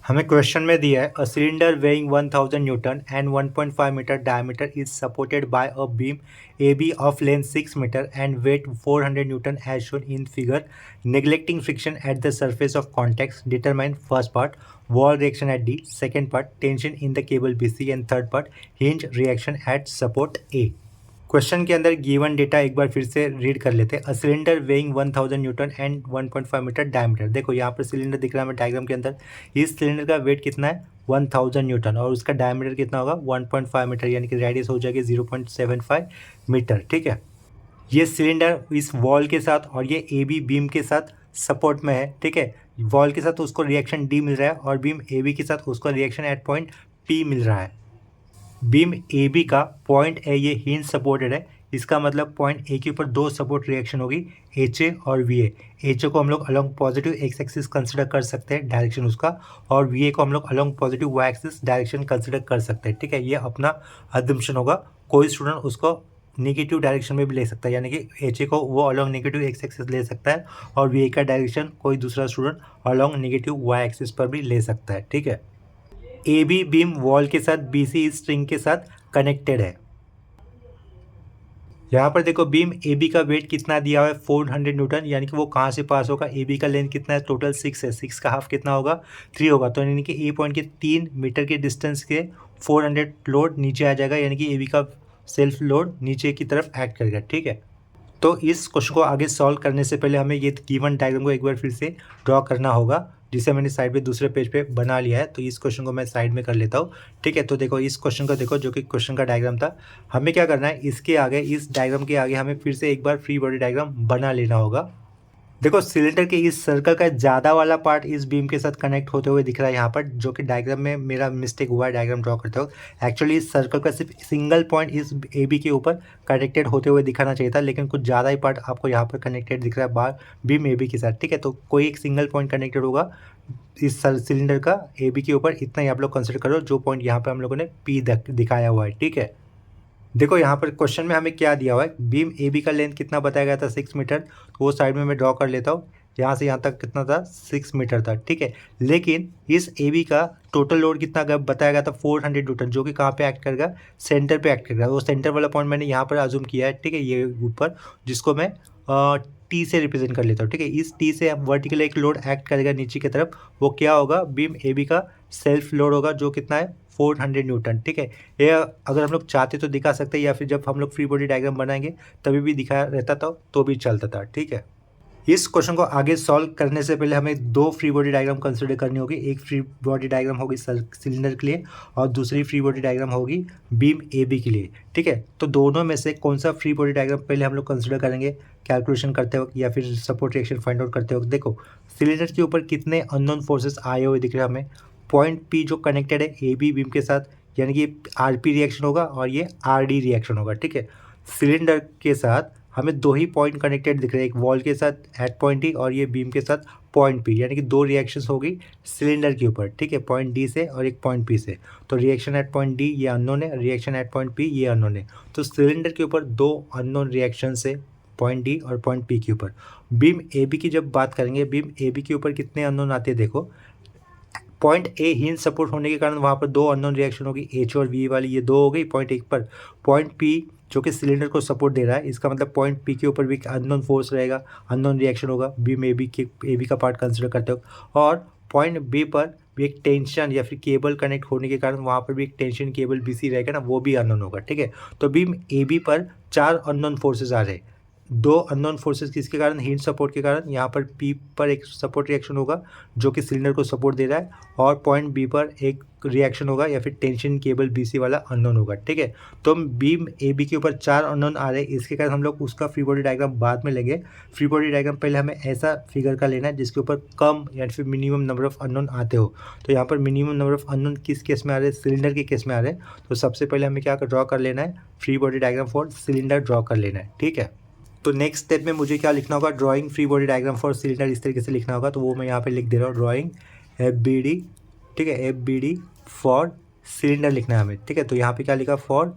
हमें क्वेश्चन में दिया है a cylinder weighing 1000 newton and 1.5 metre diameter is supported by a beam A B of length 6 metre and weight 400 newton as shown in figure neglecting friction at the surface of contacts determine first part wall reaction at D, second part tension in the cable BC and third part hinge reaction at support A। Question के अंदर given data एक बार फिर से read कर लेते हैं। A cylinder weighing 1000 newton and 1.5 metre diameter. देखो यहाँ पर सिलेंडर दिख रहा है हमें डायग्राम के अंदर। इस सिलेंडर का वेट कितना है 1000 न्यूटन और उसका डायमीटर कितना होगा 1.5 मीटर, यानी कि रेडियस हो जाएगी 0.75 मीटर। ठीक है, ये सिलेंडर इस वॉल के साथ और ये ए बी बीम के साथ सपोर्ट में है। ठीक है, वॉल के साथ उसको रिएक्शन डी मिल रहा है और बीम ए बी के साथ उसको रिएक्शन एट पॉइंट पी मिल रहा है। बीम ए बी का पॉइंट ए ये हिंज सपोर्टेड है, इसका मतलब पॉइंट ए के ऊपर दो सपोर्ट रिएक्शन होगी एच ए और वी ए। एच ए को हम लोग along positive X axis consider कर सकते हैं डायरेक्शन उसका, और वी ए को हम लोग along positive Y axis direction consider कर सकते हैं। ठीक है, ये अपना अजम्पशन होगा। कोई स्टूडेंट उसको नेगेटिव डायरेक्शन में भी ले सकता है, यानी कि एच ए को वो अलॉन्ग नेगेटिव एक्स एक्सिस ले सकता है और वी ए का डायरेक्शन कोई दूसरा student along negative Y axis पर भी ले सकता है। ठीक है, ए बी बीम वॉल के साथ बी सी स्ट्रिंग के साथ कनेक्टेड है। यहाँ पर देखो बीम ए बी का वेट कितना दिया हुआ है 400 न्यूटन, यानी कि वो कहाँ से पास होगा। ए बी का लेंथ कितना है, टोटल 6 है, 6 का हाफ कितना होगा 3 होगा, तो यानी कि ए पॉइंट के 3 मीटर के डिस्टेंस के 400 लोड नीचे आ जाएगा, यानी कि ए बी का सेल्फ लोड नीचे की तरफ एक्ट करेगा। ठीक है, तो इस क्वेश्चन को आगे सॉल्व करने से पहले हमें ये गिवन डायग्राम को एक बार फिर से ड्रॉ करना होगा, जिसे मैंने साइड पे दूसरे पेज पे बना लिया है। तो इस क्वेश्चन को मैं साइड में कर लेता हूँ। ठीक है, तो देखो इस क्वेश्चन को देखो, जो कि क्वेश्चन का डायग्राम था। हमें क्या करना है, इसके आगे इस डायग्राम के आगे हमें फिर से एक बार फ्री बॉडी डायग्राम बना लेना होगा। देखो सिलेंडर के इस सर्कल का ज़्यादा वाला पार्ट इस बीम के साथ कनेक्ट होते हुए दिख रहा है यहाँ पर, जो कि डायग्राम में मेरा मिस्टेक हुआ है डायग्राम ड्रॉ करते वक्त। एक्चुअली इस सर्कल का सिर्फ सिंगल पॉइंट इस ए बी के ऊपर कनेक्टेड होते हुए दिखाना चाहिए था, लेकिन कुछ ज़्यादा ही पार्ट आपको यहाँ पर कनेक्टेड दिख रहा है बार बीम ए बी के साथ। ठीक है, तो कोई एक सिंगल पॉइंट कनेक्टेड होगा इस सिलेंडर का ए बी के ऊपर, इतना ही आप लोग कंसिडर करो, जो पॉइंट यहाँ पर हम लोगों ने पी दिखाया हुआ है। ठीक है, देखो यहाँ पर क्वेश्चन में हमें क्या दिया हुआ है, बीम ए बी का लेंथ कितना बताया गया था 6 मीटर, तो वो साइड में मैं ड्रॉ कर लेता हूँ। यहाँ से यहाँ तक कितना था 6 मीटर था। ठीक है, लेकिन इस ए बी का टोटल लोड कितना बताया गया था 400 न्यूटन, जो कि कहाँ पे एक्ट करेगा, सेंटर पे एक्ट करेगा। वो सेंटर वाला पॉइंट मैंने यहाँ पर अज्यूम किया है। ठीक है, ये ऊपर, जिसको मैं टी से रिप्रेजेंट कर लेता हूँ। ठीक है, इस टी से वर्टिकल एक लोड एक्ट करेगा नीचे की तरफ, वो क्या होगा, बीम ए बी का सेल्फ लोड होगा, जो कितना है 400 न्यूटन। ठीक है, ये अगर हम लोग चाहते तो दिखा सकते हैं, या फिर जब हम लोग फ्री बॉडी डायग्राम बनाएंगे तभी भी दिखाया रहता था, तो भी चलता था। ठीक है, इस क्वेश्चन को आगे सॉल्व करने से पहले हमें दो फ्री बॉडी डायग्राम कंसिडर करनी होगी। एक फ्री बॉडी डायग्राम होगी सिलेंडर के लिए और दूसरी फ्री बॉडी डायग्राम होगी बीम ए बी के लिए। ठीक है, तो दोनों में से कौन सा फ्री बॉडी डायग्राम पहले हम लोग कंसिडर करेंगे कैलकुलेशन करते वक्त या फिर सपोर्ट रिएक्शन फाइंड आउट करते वक्त। देखो सिलेंडर के ऊपर कितने अननोन फोर्सेस आए हुए दिख रहे हैं हमें। पॉइंट पी जो कनेक्टेड है ए बी बीम के साथ, यानी कि आर पी रिएक्शन होगा और ये आर डी रिएक्शन होगा। ठीक है, सिलेंडर के साथ हमें दो ही पॉइंट कनेक्टेड दिख रहे हैं, एक वॉल के साथ एट पॉइंट डी और ये बीम के साथ पॉइंट पी, यानी कि दो रिएक्शंस होगी सिलेंडर के ऊपर। ठीक है, पॉइंट डी से और एक पॉइंट पी से। तो रिएक्शन एट पॉइंट डी ये अननोन है, रिएक्शन एट पॉइंट पी ये अननोन है। तो सिलेंडर के ऊपर दो अननोन रिएक्शन है, पॉइंट डी और पॉइंट पी के ऊपर। बीम ए बी की जब बात करेंगे, बीम ए बी के ऊपर कितने अननोन आते हैं, देखो पॉइंट ए हिंज सपोर्ट होने के कारण वहाँ पर दो अननोन रिएक्शन होगी, एच और वी वाली, ये दो हो गई पॉइंट एक पर। पॉइंट पी जो कि सिलेंडर को सपोर्ट दे रहा है, इसका मतलब पॉइंट पी के ऊपर भी अननोन फोर्स रहेगा, अननोन रिएक्शन होगा बीम ए बी का पार्ट कंसिडर करते हो। और पॉइंट बी पर भी एक टेंशन या फिर केबल कनेक्ट होने के कारण वहाँ पर भी एक टेंशन केबल बी सी रहेगा ना, वो भी अननोन होगा। ठीक है, तो बीम ए बी पर 4 अननोन फोर्सेज आ रहे हैं। दो अननोन फोर्सेस किसके कारण, हीट सपोर्ट के कारण। यहाँ पर पी पर एक सपोर्ट रिएक्शन होगा जो कि सिलेंडर को सपोर्ट दे रहा है, और पॉइंट बी पर एक रिएक्शन होगा या फिर टेंशन केबल बीसी वाला अननोन होगा। ठीक है, तो हम बीम ए बी के ऊपर 4 अननोन आ रहे हैं, इसके कारण हम लोग उसका फ्री बॉडी डायग्राम बाद में लेंगे। फ्री बॉडी डायग्राम पहले हमें ऐसा फिगर का लेना है जिसके ऊपर कम या फिर मिनिमम नंबर ऑफ अननोन आते हो। तो यहाँ पर मिनिमम नंबर ऑफ अननोन किस केस में आ रहे हैं, सिलेंडर के केस में आ रहे हैं। तो सबसे पहले हमें क्या ड्रॉ कर लेना है, free body diagram for cylinder draw कर लेना है। ठीक है, तो नेक्स्ट स्टेप में मुझे क्या लिखना होगा, drawing free body diagram for cylinder इस तरीके से लिखना होगा। तो वो मैं यहाँ पे लिख दे रहा हूँ, ड्राइंग एफ बी डी। ठीक है, F B D for cylinder लिखना है हमें। ठीक है, तो यहाँ पे क्या लिखा, फॉर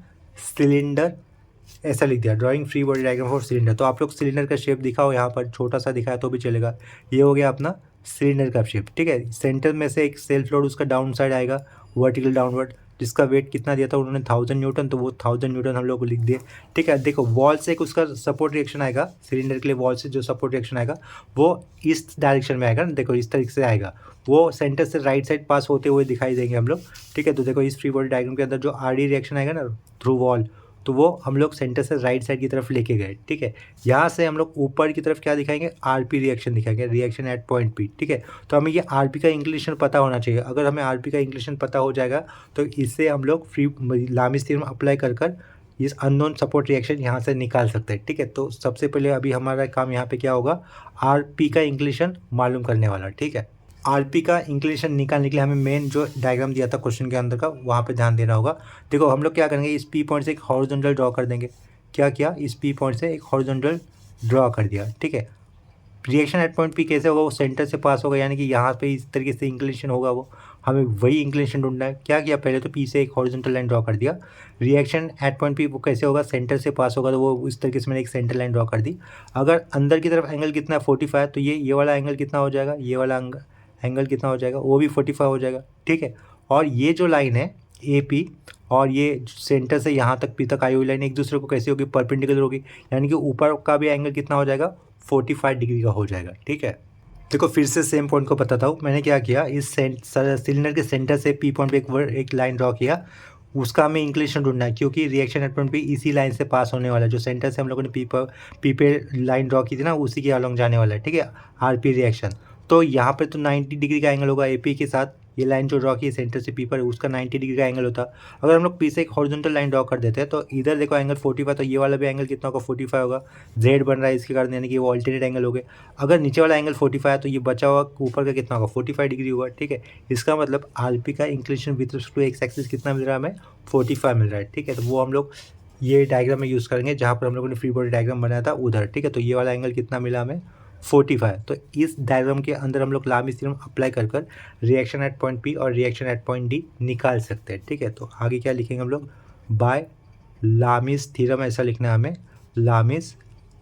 सिलेंडर, ऐसा लिख दिया, drawing free body diagram for cylinder. तो आप लोग सिलेंडर का शेप दिखाओ, यहाँ पर छोटा सा दिखाया तो भी चलेगा। ये हो गया अपना सिलेंडर का शेप, ठीक है। सेंटर में से एक सेल्फ लोड उसका डाउन साइड आएगा वर्टिकल डाउनवर्ड, जिसका वेट कितना दिया था उन्होंने 1000 न्यूटन, तो वो 1000 न्यूटन हम लोग को लिख दिए, ठीक है। देखो वॉल से एक उसका सपोर्ट रिएक्शन आएगा, सिलेंडर के लिए वॉल से जो सपोर्ट रिएक्शन आएगा वो इस डायरेक्शन में आएगा ना, देखो इस तरीके से आएगा, वो सेंटर से राइट साइड पास होते हुए दिखाई देंगे हम लोग, ठीक है। तो देखो इस फ्री बॉडी डायग्राम के अंदर जो आरडी रिएक्शन आएगा ना थ्रू वॉल, तो वो हम लोग सेंटर से राइट साइड की तरफ लेके गए, ठीक है। यहाँ से हम लोग ऊपर की तरफ क्या दिखाएंगे, आरपी रिएक्शन दिखाएंगे, रिएक्शन एट पॉइंट पी, ठीक है। तो हमें ये आरपी का इंक्लिनेशन पता होना चाहिए, अगर हमें आरपी का इंक्लिनेशन पता हो जाएगा तो इससे हम लोग फ्री लामिस थ्योरम अप्लाई कर इस अननोन सपोर्ट रिएक्शन यहाँ से निकाल सकते हैं, ठीक है। तो सबसे पहले अभी हमारा काम यहाँ पे क्या होगा, आरपी का इंक्लिनेशन मालूम करने वाला, ठीक है। आरपी का इंक्लिनेशन निकालने के लिए हमें मेन जो डायग्राम दिया था क्वेश्चन के अंदर का वहाँ पे ध्यान देना होगा। देखो हम लोग क्या करेंगे, इस पी पॉइंट से एक हॉरिजॉन्टल ड्रॉ कर देंगे, क्या किया, इस पी पॉइंट से एक हॉरिजॉन्टल ड्रॉ कर दिया, ठीक है। रिएक्शन एट पॉइंट पी कैसे होगा, वो सेंटर से पास होगा, यानी कि यहाँ पे इस तरीके से इंक्लिनेशन होगा, वो हमें वही इंक्लिनेशन ढूंढना है। क्या किया, पहले तो पी से एक हॉरिजॉन्टल लाइन ड्रॉ कर दिया, रिएक्शन एट पॉइंट पी वो कैसे होगा, सेंटर से पास होगा, तो वो इस तरीके से मैंने एक सेंटर लाइन ड्रॉ कर दी। अगर अंदर की तरफ एंगल कितना है 45, तो ये वाला एंगल कितना हो जाएगा, ये वाला एंगल कितना हो जाएगा, वो भी 45 हो जाएगा, ठीक है। और ये जो लाइन है ए पी और ये सेंटर से यहाँ तक पी तक आई हुई लाइन एक दूसरे को कैसी होगी, परपेंडिकुलर होगी, यानी कि ऊपर का भी एंगल कितना हो जाएगा, 45 डिग्री का हो जाएगा, ठीक है। देखो फिर से सेम पॉइंट को बताता हूँ, मैंने क्या किया, इस सिलेंडर के सेंटर से पी पॉइंट पे एक लाइन ड्रॉ किया, उसका हमें इंक्लिनेशन ढूंढना है, क्योंकि रिएक्शन एट पॉइंट पे इसी लाइन से पास होने वाला है, जो सेंटर से हम लोगों ने पी पे लाइन ड्रॉ की थी ना, उसी के अलॉन्ग जाने वाला है, ठीक है, आरपी रिएक्शन। तो यहाँ पे तो 90 डिग्री का एंगल होगा एपी के साथ, ये लाइन जो ड्रॉ की है सेंटर से पी पर, उसका 90 डिग्री का एंगल होता। अगर हम लोग पी से एक हॉरिजॉन्टल लाइन ड्रॉ कर देते हैं तो इधर देखो एंगल 45, तो ये वाला भी एंगल कितना होगा, 45 होगा, जेड बन रहा है इसके कारण, यानी कि वो अल्टरनेट एंगल हो गए। अगर नीचे वाला एंगल 45 है तो ये बचा हुआ ऊपर का कितना होगा, 45 डिग्री होगा, ठीक है। इसका मतलब आरपी का inclination with respect to X axis कितना मिल रहा है, हमें 45 मिल रहा है, ठीक है। तो वो हम लोग ये डायग्राम में यूज़ करेंगे जहाँ पर हम लोगों ने फ्री बॉडी डायग्राम बनाया था उधर, ठीक है। तो ये वाला एंगल कितना मिला हमें, 45। तो इस डायग्राम के अंदर हम लोग लामिस थ्योरम अप्लाई कर रिएक्शन एट पॉइंट पी और रिएक्शन एट पॉइंट डी निकाल सकते हैं, ठीक है। तो आगे क्या लिखेंगे हम लोग, बाय लामिस थ्योरम, ऐसा लिखना है हमें, लामिस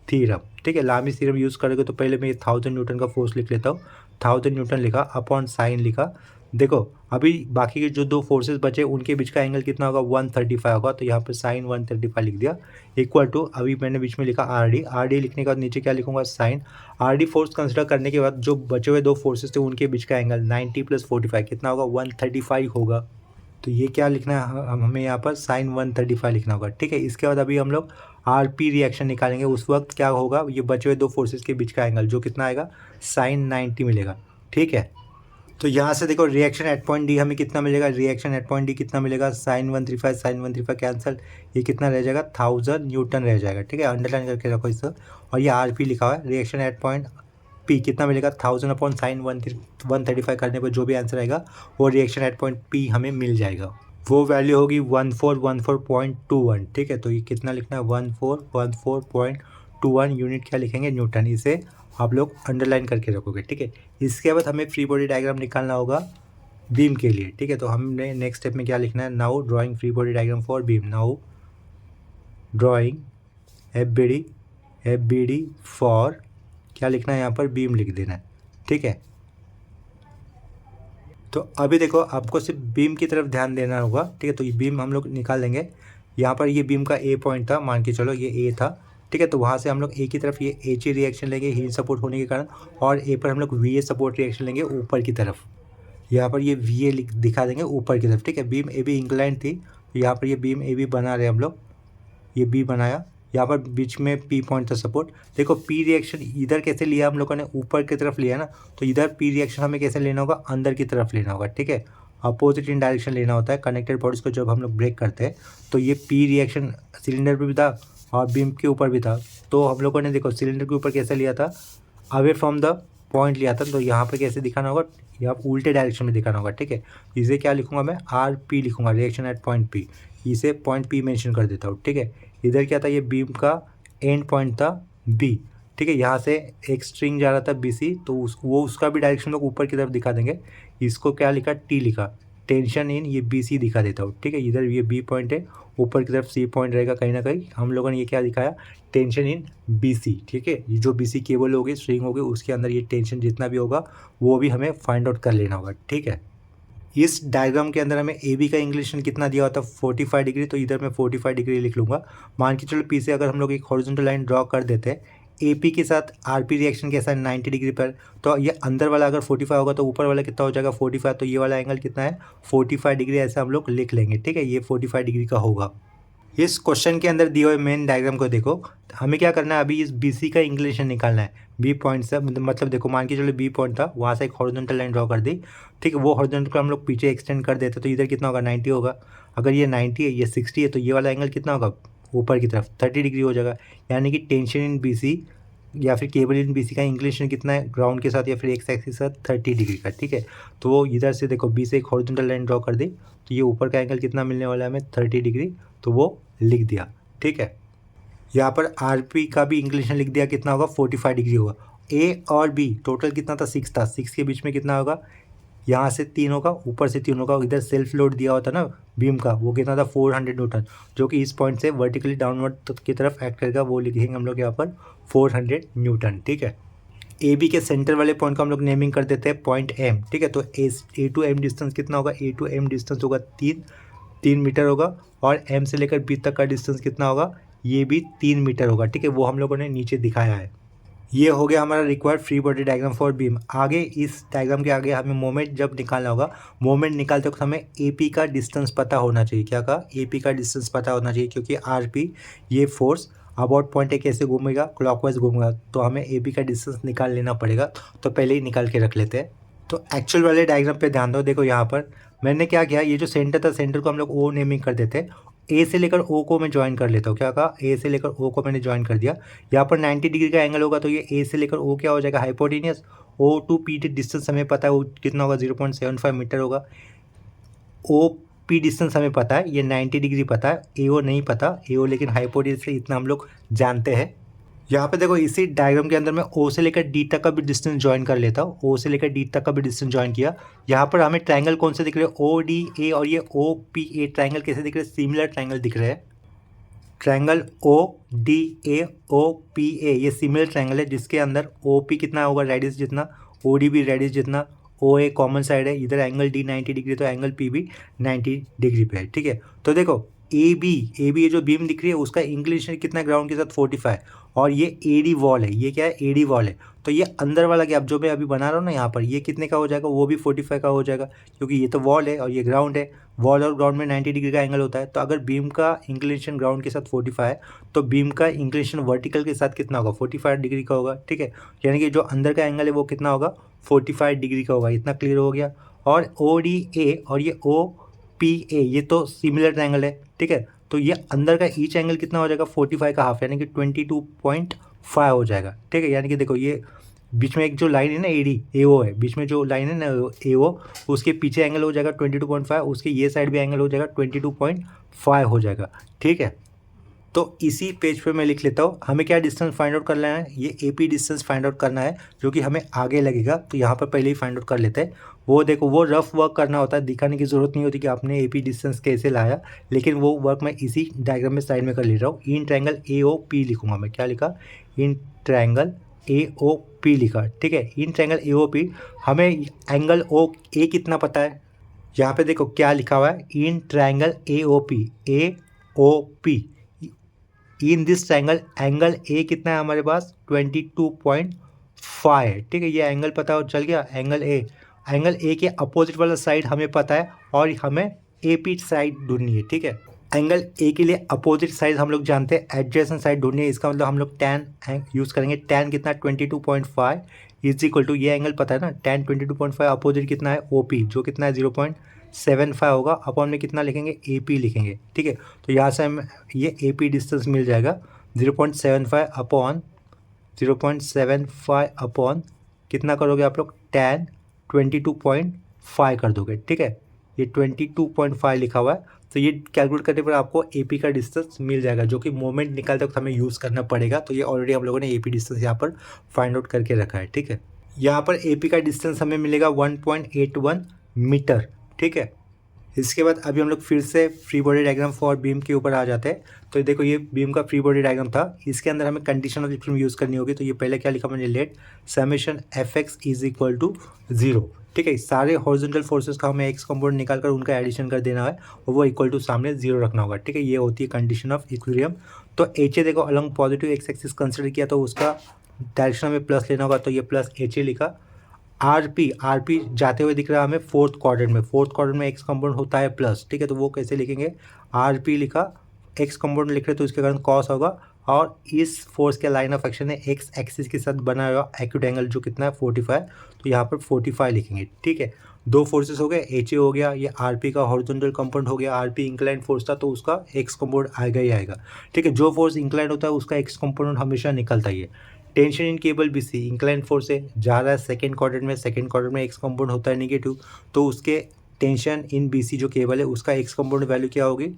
थ्योरम, ठीक है। लामिस थ्योरम यूज़ करोगे तो पहले मैं 1000 न्यूटन का फोर्स लिख लेता हूँ, 1000 न्यूटन लिखा अपॉन साइन लिखा। देखो अभी बाकी के जो दो फोर्सेस बचे उनके बीच का एंगल कितना होगा, 135 होगा, तो यहाँ पे साइन 135 लिख दिया, इक्वल टू अभी मैंने बीच में लिखा आर डी लिखने के बाद नीचे क्या लिखूंगा, sine R D force consider करने के बाद जो बचे हुए दो फोर्सेस थे उनके बीच का एंगल 90 + 45 कितना होगा, 135 होगा। तो ये क्या लिखना है हमें यहाँ पर, साइन 135 लिखना होगा, ठीक है। इसके बाद अभी हम लोग आर पी रिएक्शन निकालेंगे, उस वक्त क्या होगा, ये बचे हुए दो फोर्सेस के बीच का एंगल जो कितना आएगा, साइन 90 मिलेगा, ठीक है। तो यहाँ से देखो रिएक्शन एट पॉइंट डी हमें कितना मिलेगा, रिएक्शन एट पॉइंट डी कितना मिलेगा, साइन 135 साइन 135 कैंसल, ये कितना रह जाएगा, 1000 न्यूटन रह जाएगा, ठीक है। अंडरलाइन करके रखो इसको, और ये आर पी लिखा हुआ है, रिएक्शन एट पॉइंट पी कितना मिलेगा, 1000 अपॉन साइन 135 करने पर जो भी आंसर आएगा वो रिएक्शन एट पॉइंट पी हमें मिल जाएगा, वो वैल्यू होगी 1414.21, ठीक है। तो ये कितना लिखना है, 1414.21 यूनिट क्या लिखेंगे, न्यूटन, इसे आप लोग अंडरलाइन करके रखोगे, ठीक है। इसके बाद हमें फ्री बॉडी डायग्राम निकालना होगा बीम के लिए, ठीक है। तो हमने नेक्स्ट स्टेप में क्या लिखना है, now drawing free body diagram for beam, now drawing F B D for, क्या लिखना है यहाँ पर, बीम लिख देना है, ठीक है। तो अभी देखो आपको सिर्फ बीम की तरफ ध्यान देना होगा, ठीक है। तो ये बीम हम लोग निकाल लेंगे, यहाँ पर ये बीम का ए पॉइंट था, मान के चलो ये ए था, ठीक है। तो वहाँ से हम लोग ए की तरफ ये एच ई रिएक्शन लेंगे हील सपोर्ट होने के कारण, और ए पर हम लोग वी ए सपोर्ट रिएक्शन लेंगे ऊपर की तरफ, यहाँ पर ये वी ए दिखा देंगे ऊपर की तरफ, ठीक है। बीम ए बी इंक्लाइन थी, तो यहाँ पर ये बीम ए बी बना रहे हम लोग, ये बी बनाया, यहाँ पर बीच में पी पॉइंट था सपोर्ट। देखो पी रिएक्शन इधर कैसे लिया हम लोगों ने, ऊपर की तरफ लिया ना, तो इधर पी रिएक्शन हमें कैसे लेना होगा, अंदर की तरफ लेना होगा, ठीक है। अपोजिट इन डायरेक्शन लेना होता है कनेक्टेड बॉडीज़ को जब हम लोग ब्रेक करते हैं। तो ये पी रिएक्शन सिलेंडर पर भी था और बीम के ऊपर भी था, तो हम लोगों ने देखो सिलेंडर के ऊपर कैसे लिया था, अवे फ्रॉम द पॉइंट लिया था, तो यहाँ पर कैसे दिखाना होगा, यहाँ उल्टे डायरेक्शन में दिखाना होगा, ठीक है। इसे क्या लिखूंगा मैं, आर पी लिखूंगा, रिएक्शन एट पॉइंट पी, इसे पॉइंट पी मेंशन कर देता हूँ, ठीक है। इधर क्या था, ये बीम का एंड पॉइंट था बी, ठीक है। यहाँ से एक स्ट्रिंग जा रहा था बी सी, तो उसका भी डायरेक्शन लोग ऊपर की तरफ दिखा देंगे। इसको क्या लिखा, टी लिखा, टेंशन इन, ये बी सी दिखा देता हूँ, ठीक है। इधर ये बी पॉइंट है, ऊपर की तरफ सी पॉइंट रहेगा कहीं ना कहीं। हम लोगों ने ये क्या दिखाया, टेंशन इन BC, ठीक है। ये जो BC केबल होगी, स्ट्रिंग होगी, उसके अंदर ये टेंशन जितना भी होगा वो भी हमें फाइंड आउट कर लेना होगा, ठीक है। इस डायग्राम के अंदर हमें AB का इंक्लिनेशन कितना दिया होता है, 45 डिग्री, तो इधर मैं 45 डिग्री लिख लूँगा। मान के चलो पी से अगर हम लोग एक हॉरिजॉन्टल लाइन ड्रॉ कर देते हैं, AP के साथ RP रिएक्शन कैसा है 90 डिग्री पर, तो ये अंदर वाला अगर 45 होगा तो ऊपर वाला कितना हो जाएगा 45, तो ये वाला एंगल कितना है 45 डिग्री, ऐसा हम लोग लिख लेंगे, ठीक है। ये 45 डिग्री का होगा। इस क्वेश्चन के अंदर दिए हुए मेन डायग्राम को देखो, हमें क्या करना है, अभी इस BC का इंक्लिनेशन निकालना है। B पॉइंट से मतलब देखो, मान के चलो B पॉइंट था, वहाँ से एक हॉरिजॉन्टल लाइन ड्रॉ कर दी, ठीक है। वो हॉरिजॉन्टल को हम लोग पीछे एक्सटेंड कर देते तो इधर कितना होगा 90 होगा। अगर ये 90 है, ये 60 है, तो ये वाला एंगल कितना होगा ऊपर की तरफ 30 डिग्री हो जाएगा। यानी कि टेंशन इन BC या फिर केबल इन BC का इंक्लिनेशन कितना है ग्राउंड के साथ या फिर एक्स एक्सिस के साथ 30 डिग्री का, ठीक है। तो वो इधर से देखो B से एक हॉरिजॉन्टल लाइन ड्रॉ कर दी, तो ये ऊपर का एंगल कितना मिलने वाला है हमें 30 डिग्री, तो वो लिख दिया, ठीक है। यहाँ पर RP का भी इंक्लिनेशन लिख दिया, कितना होगा 45 डिग्री होगा। A और B टोटल कितना था 6 था, 6 के बीच में कितना होगा, यहाँ से 3 होगा, ऊपर से 3 होगा, इधर सेल्फ लोड दिया होता ना बीम का, वो कितना था 400 न्यूटन, जो कि इस पॉइंट से वर्टिकली डाउनवर्ड की तरफ एक्ट करेगा, वो लिखेंगे हम लोग यहाँ पर 400 न्यूटन, ठीक है। AB के सेंटर वाले पॉइंट को हम लोग नेमिंग कर देते हैं पॉइंट M, ठीक है। तो A टू M डिस्टेंस कितना होगा, A टू M डिस्टेंस होगा 3 मीटर होगा, और M से लेकर B तक का डिस्टेंस कितना होगा, ये भी 3 मीटर होगा, ठीक है। वो हम लोगों ने नीचे दिखाया है। ये हो गया हमारा required free body diagram for beam. आगे इस डायग्राम के आगे हमें मोमेंट जब निकालना होगा, मोमेंट निकालते वक्त हमें AP का डिस्टेंस पता होना चाहिए। क्या कहा, AP का डिस्टेंस पता होना चाहिए, क्योंकि RP ये फोर्स अबाउट पॉइंट ए कैसे घूमेगा, क्लॉकवाइज घूमेगा, तो हमें AP का डिस्टेंस निकाल लेना पड़ेगा। तो पहले ही निकाल के रख लेते हैं। तो एक्चुअल वाले डायग्राम पे ध्यान दो, देखो यहाँ पर मैंने क्या किया, ये जो सेंटर था, सेंटर को हम लोग O नेमिंग कर देते हैं। A से लेकर O को मैं ज्वाइन कर लेता हूँ। क्या कहा, A से लेकर O को मैंने ज्वाइन कर दिया। यहाँ पर 90 डिग्री का एंगल होगा, तो ये A से लेकर O क्या हो जाएगा hypotenuse. O to P distance हमें पता है वो कितना होगा 0.75 मीटर होगा। OP डिस्टेंस हमें पता है, ये 90 डिग्री पता है, AO नहीं पता, AO लेकिन हाइपोटेनियस से इतना हम लोग जानते हैं। यहाँ पे देखो इसी डायग्राम के अंदर मैं O से लेकर D तक का भी डिस्टेंस ज्वाइन कर लेता हूँ। O से लेकर D तक का भी डिस्टेंस ज्वाइन किया। यहाँ पर हमें ट्रायंगल कौन से दिख रहे हैं, ODA और ये OPA ट्रायंगल कैसे दिख रहे हैं, सिमिलर ट्रायंगल दिख रहे हैं। ट्रायंगल ODA OPA ये सिमिलर ट्रायंगल है, जिसके अंदर OP कितना होगा रेडियस जितना, OD भी रेडियस जितना, OA कॉमन साइड है, इधर एंगल D 90 डिग्री, तो एंगल P भी 90 डिग्री पे है, ठीक है। तो देखो AB ये जो बीम दिख रही है उसका इंक्लिनेशन कितना है ग्राउंड के साथ 45, और ये AD वॉल है, ये क्या है AD वॉल है। तो ये अंदर वाला गैप जो मैं अभी बना रहा हूँ ना यहाँ पर, ये कितने का हो जाएगा, वो भी 45 का हो जाएगा, क्योंकि ये तो वॉल है और ये ग्राउंड है। वॉल और ग्राउंड में 90 डिग्री का एंगल होता है। तो अगर बीम का इंक्लिनेशन ग्राउंड के साथ 45 है, तो बीम का इंक्लिनेशन वर्टिकल के साथ कितना होगा 45 डिग्री का होगा, ठीक है। यानी कि जो अंदर का एंगल है वो कितना होगा 45 डिग्री का होगा। इतना क्लियर हो गया। और ODA और ये OPA ये तो सिमिलर ट्रायंगल है, ठीक है। तो ये अंदर का ईच एंगल कितना हो जाएगा 45 का हाफ, यानी कि 22.5 हो जाएगा, ठीक है। यानी कि देखो ये बीच में एक जो लाइन है ना AO है, बीच में जो लाइन है ना AO, उसके पीछे एंगल हो जाएगा 22.5, उसके ये साइड भी एंगल हो जाएगा 22.5 हो जाएगा, ठीक है। तो इसी पेज पे मैं लिख लेता हूँ, हमें क्या डिस्टेंस फाइंड आउट करना है, ये AP डिस्टेंस फाइंड आउट करना है, जो कि हमें आगे लगेगा। तो यहाँ पर पहले ही फाइंड आउट कर लेते हैं। वो देखो वो रफ वर्क करना होता है, दिखाने की ज़रूरत नहीं होती कि आपने AP डिस्टेंस कैसे लाया, लेकिन वो वर्क मैं इसी डायग्राम में साइड में कर ले रहा हूँ। इन ट्रायंगल AOP लिखूँगा मैं, क्या लिखा, इन ट्रायंगल AOP लिखा, ठीक है। इन ट्रायंगल AOP हमें एंगल OA कितना पता है, यहाँ पे देखो क्या लिखा हुआ है, in triangle AOP in this triangle angle A कितना है हमारे पास 22.5 है, ठीक है। ये एंगल पता हो चल गया, एंगल A के अपोजिट वाला साइड हमें पता है, और हमें AP साइड ढूंढनी है, ठीक है। एंगल A के लिए अपोजिट साइड हम लोग जानते हैं, एडजेसेंट साइड ढूंढनी है। इसका मतलब हम लोग tan यूज़ करेंगे। tan कितना 22.5 इज इक्वल टू, ये एंगल पता है ना, tan 22.5 अपोजिट कितना है OP, जो कितना है 0.75 होगा, अपॉन में कितना लिखेंगे AP लिखेंगे, ठीक है। तो यहाँ से हम ये AP डिस्टेंस मिल जाएगा 0.75 अपॉन कितना करोगे आप लोग, tan 22.5 कर दोगे, ठीक है। ये 22.5 लिखा हुआ है, तो ये कैलकुलेट करने पर आपको AP का डिस्टेंस मिल जाएगा, जो कि मोमेंट निकालते वक्त हमें यूज़ करना पड़ेगा। तो ये ऑलरेडी हम लोगों ने AP डिस्टेंस यहाँ पर फाइंड आउट करके रखा है, ठीक है। यहाँ पर AP का डिस्टेंस हमें मिलेगा 1.81 मीटर, ठीक है। इसके बाद अभी हम लोग फिर से free body diagram for beam के ऊपर आ जाते हैं। तो देखो ये बीम का फ्री बॉडी डायग्राम था, इसके अंदर हमें कंडीशन ऑफ इक्विलिब्रियम यूज़ करनी होगी। तो ये पहले क्या लिखा मैंने, let summation F X is equal to 0। ठीक है, सारे हॉरिजॉन्टल फोर्सेस का हमें एक्स कंपोनेंट निकाल कर उनका एडिशन कर देना है और वो इक्वल टू सामने 0 रखना होगा। ठीक है, ये होती है कंडीशन ऑफ इक्विलिब्रियम। तो एच ए देखो along positive X axis consider किया तो उसका डायरेक्शन हमें प्लस लेना होगा, तो ये प्लस एच ए लिखा। आरपी जाते हुए दिख रहा है हमें फोर्थ क्वाड्रेंट में एक्स कंपोनेंट होता है प्लस। ठीक है, तो वो कैसे लिखेंगे, आरपी लिखा, एक्स कंपोनेंट लिख रहे तो इसके कारण कॉस होगा, और इस फोर्स के लाइन ऑफ एक्शन है एक्स एक्सिस के साथ बना हुआ एक्यूट एंगल जो कितना है 45, तो यहाँ पर 45 लिखेंगे। ठीक है, दो फोर्सेस हो गए, एच ए हो गया, ये आरपी का हॉरिजॉन्टल कंपोनेंट हो गया, आरपी इंक्लाइन फोर्स था तो उसका एक्स कंपोनेंट आएगा ही आएगा। ठीक है, जो फोर्स इंक्लाइन होता है उसका एक्स कंपोनेंट हमेशा निकलता ही है। Tension in cable BC, incline force से जा रहा है सेकंड क्वाड्रेंट में एक्स कंपोनेंट होता है नेगेटिव, तो उसके टेंशन इन बीसी जो केबल है उसका एक्स कंपोनेंट वैल्यू क्या होगी,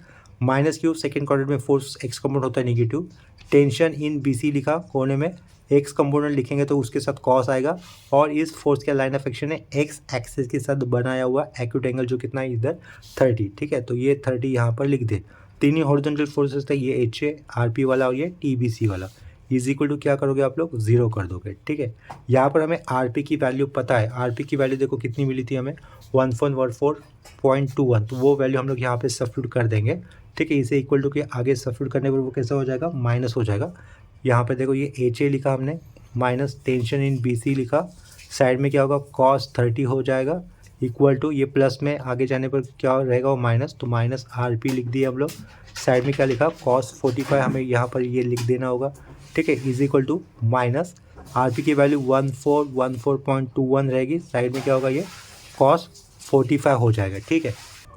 माइनस क्यू। सेकंड क्वाड्रेंट में फोर्स एक्स कंपोनेंट होता है नेगेटिव, टेंशन इन बीसी लिखा कोने में, एक्स कंपोनेंट लिखेंगे तो उसके साथ कॉस आएगा, और इस फोर्स का लाइन ऑफ एक्शन है एक्स एक्सिस के साथ बनाया हुआ एक्यूट एंगल जो कितना है इधर 30। ठीक है, तो ये 30 यहाँ पर लिख दे। तीन ही हॉरिजॉन्टल फोर्सेस थे, ये एच ए आरपी वाला और ये टीबीसी वाला, इज इक्वल टू क्या करोगे आप लोग, 0 कर दोगे। ठीक है, यहाँ पर हमें आरपी की वैल्यू पता है, आरपी की वैल्यू देखो कितनी मिली थी हमें 1414.21, तो वो वैल्यू हम लोग यहाँ पे सब्स्टिट्यूट कर देंगे। ठीक है, इसे इक्वल टू के आगे सब्स्टिट्यूट करने पर वो कैसा हो जाएगा, माइनस हो जाएगा। यहाँ पे देखो ये एच ए लिखा हमने, minus tension in B C लिखा, साइड में क्या होगा कॉस 30 हो जाएगा, इक्वल टू ये प्लस में आगे जाने पर क्या रहेगा वो माइनस, तो माइनस आर पी लिख दिए हम लोग। साइड में क्या लिखा कॉस 45 हमें यहाँ पर ये लिख देना होगा। ठीक है, is equal to minus R P की वैल्यू 1414.21 रहेगी, साइड में क्या होगा ये कॉस 45 हो जाएगा। ठीक है,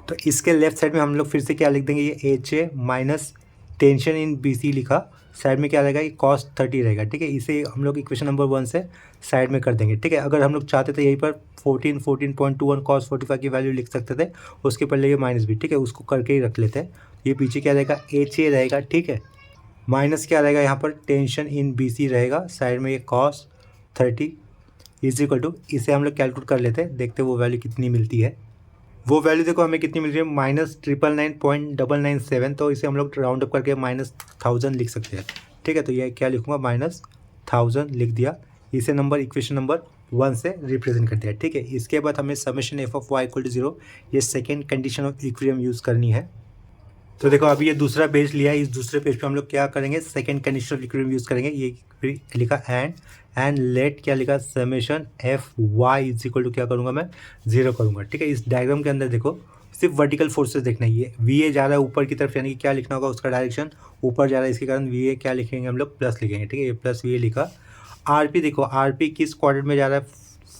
तो इसके लेफ्ट साइड में हम लोग फिर से क्या लिख देंगे, ये H A minus tension in B C लिखा, साइड में क्या रहेगा, ये कॉस 30 रहेगा। ठीक है, इसे हम लोग इक्वेशन नंबर 1 से साइड में कर देंगे। ठीक है, अगर हम लोग चाहते थे यहीं पर 14.21 कॉस 45 की वैल्यू लिख सकते थे, उसके पहले ये माइनस भी। ठीक है, उसको करके ही रख लेते हैं। ये पीछे क्या रहेगा, एच ए रहेगा। ठीक है, माइनस क्या रहेगा यहाँ पर टेंशन इन बी सी रहेगा, साइड में ये कॉस 30 इज इक्वल टू, इसे हम लोग कैलकुलेट कर लेते हैं, देखते हैं वो वैल्यू कितनी मिलती है। वो वैल्यू देखो हमें कितनी मिल रही है, -999.997, तो इसे हम लोग राउंड अप करके -1000 लिख सकते हैं। ठीक है, तो ये क्या लिखूंगा, -1000 लिख दिया, इसे नंबर इक्वेशन नंबर 1 से रिप्रेजेंट कर दिया। ठीक है, इसके बाद हमें summation F of Y equal to 0, ये second condition of equilibrium use करनी है। तो देखो अभी ये दूसरा पेज लिया है, इस दूसरे पेज पे हम लोग क्या करेंगे, second condition of equilibrium use करेंगे। ये लिखा एंड लेट क्या लिखा, summation F Y is equal to क्या करूँगा मैं, 0 करूँगा। ठीक है, इस डायग्राम के अंदर देखो सिर्फ वर्टिकल फोर्सेस देखना है, ये वी ए जा रहा है ऊपर की तरफ, यानी कि क्या लिखना होगा, उसका डायरेक्शन ऊपर जा रहा है, इसके कारण वी ए क्या लिखेंगे हम लोग, प्लस लिखेंगे। ठीक है, ये प्लस वी ए लिखा। आर पी देखो, आर पी किस क्वाड्रेंट में जा रहा है,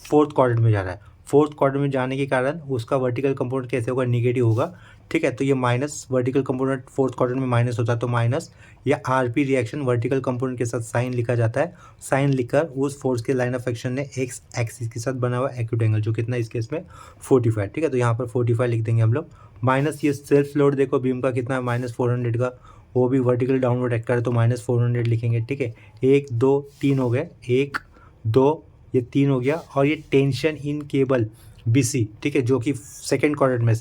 फोर्थ क्वाड्रेंट में जा रहा है, फोर्थ क्वाड्रेंट में जाने के कारण उसका वर्टिकल कंपोनेंट कैसे होगा, निगेटिव होगा। ठीक है, तो ये minus vertical component fourth quadrant में माइनस होता है, तो माइनस, या आरपी रिएक्शन वर्टिकल कंपोनेंट के साथ साइन लिखा जाता है, साइन लिखकर उस फोर्स के लाइन ऑफ एक्शन ने एक्स एक्सिस के साथ बना हुआ एक्यूट एंगल जो कितना इस केस में 45। ठीक है, तो यहाँ पर 45 लिख देंगे हम लोग, माइनस ये सेल्फ लोड देखो बीम का कितना है, -400 का, वो भी वर्टिकल डाउनवर्ड एक्ट करे तो -400 लिखेंगे। ठीक है, 1 2 3 हो गए, 1 2 ये 3 हो गया, और ये टेंशन इन केबल बीसी, ठीक है, जो कि सेकंड क्वाड्रेंट में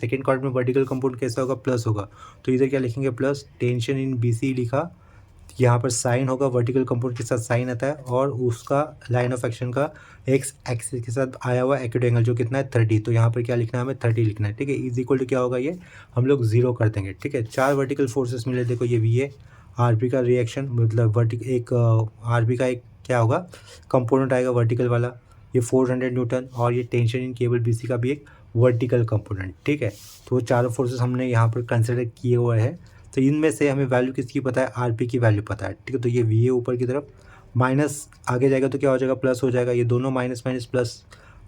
वर्टिकल कंपोनेंट कैसा होगा, प्लस होगा, तो इधर क्या लिखेंगे, प्लस टेंशन इन बीसी लिखा, यहाँ पर साइन होगा, वर्टिकल कंपोनेंट के साथ साइन आता है, और उसका लाइन ऑफ एक्शन का एक्स एक्सिस के साथ आया हुआ एक्यूट एंगल जो कितना है 30, तो यहाँ पर क्या लिखना है हमें, 30 लिखना है। ठीक है, इज इक्वल टू क्या होगा, ये हम लोग 0 कर देंगे। ठीक है, 4 वर्टिकल फोर्सेस मिले, देखो ये वी ए आरपी का रिएक्शन, मतलब एक आरपी का एक क्या होगा कंपोनेंट आएगा वर्टिकल वाला, ये 400 न्यूटन, और ये टेंशन इन केबल बीसी का भी एक वर्टिकल कंपोनेंट। ठीक है, तो वो चारों फोर्सेस हमने यहाँ पर कंसिडर किए हुए हैं। तो इनमें से हमें वैल्यू किसकी पता है, आरपी की वैल्यू पता है। ठीक है, तो ये वी ए ऊपर की तरफ, माइनस आगे जाएगा तो क्या हो जाएगा, प्लस हो जाएगा, ये दोनों माइनस माइनस प्लस